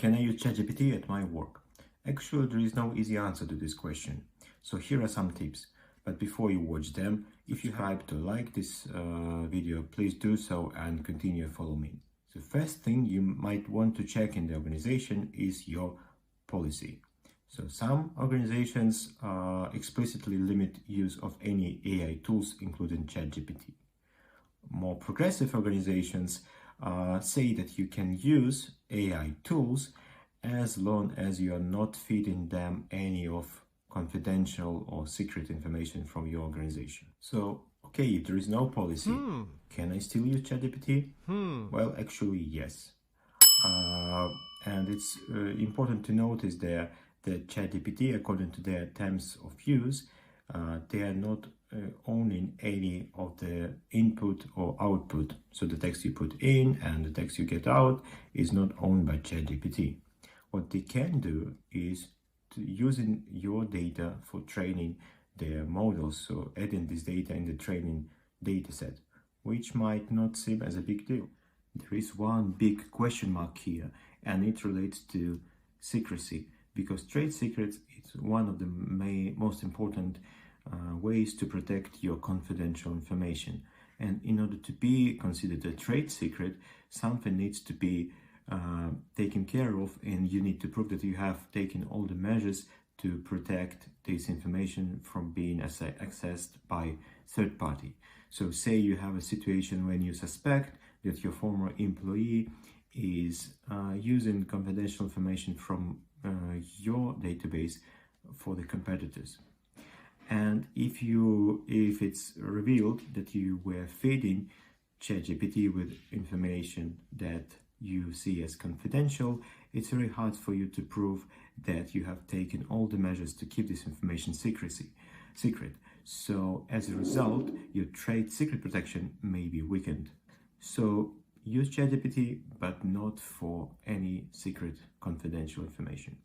Can I use ChatGPT at my work? Actually, there is no easy answer to this question. So here are some tips. But before you watch them, if you subscribe to like this video, please do so and continue follow me. The first thing you might want to check in the organization is your policy. So some organizations explicitly limit use of any AI tools, including ChatGPT. More progressive organizations say that you can use AI tools as long as you are not feeding them any of confidential or secret information from your organization. So, okay, if there is no policy, can I still use ChatGPT? Well, actually, yes. And it's important to notice there that ChatGPT, according to their terms of use, they are not owning any of the input or output. So the text you put in and the text you get out is not owned by ChatGPT. What they can do is using your data for training their models, so adding this data in the training data set, which might not seem as a big deal. There is one big question mark here, and it relates to secrecy, because trade secrets is one of the most important ways to protect your confidential information. And in order to be considered a trade secret, something needs to be taken care of, and you need to prove that you have taken all the measures to protect this information from being accessed by third party. So say you have a situation when you suspect that your former employee is using confidential information from your database for the competitors. And if it's revealed that you were feeding ChatGPT with information that you see as confidential, it's very hard for you to prove that you have taken all the measures to keep this information secret. So as a result, your trade secret protection may be weakened. So use ChatGPT, but not for any secret confidential information.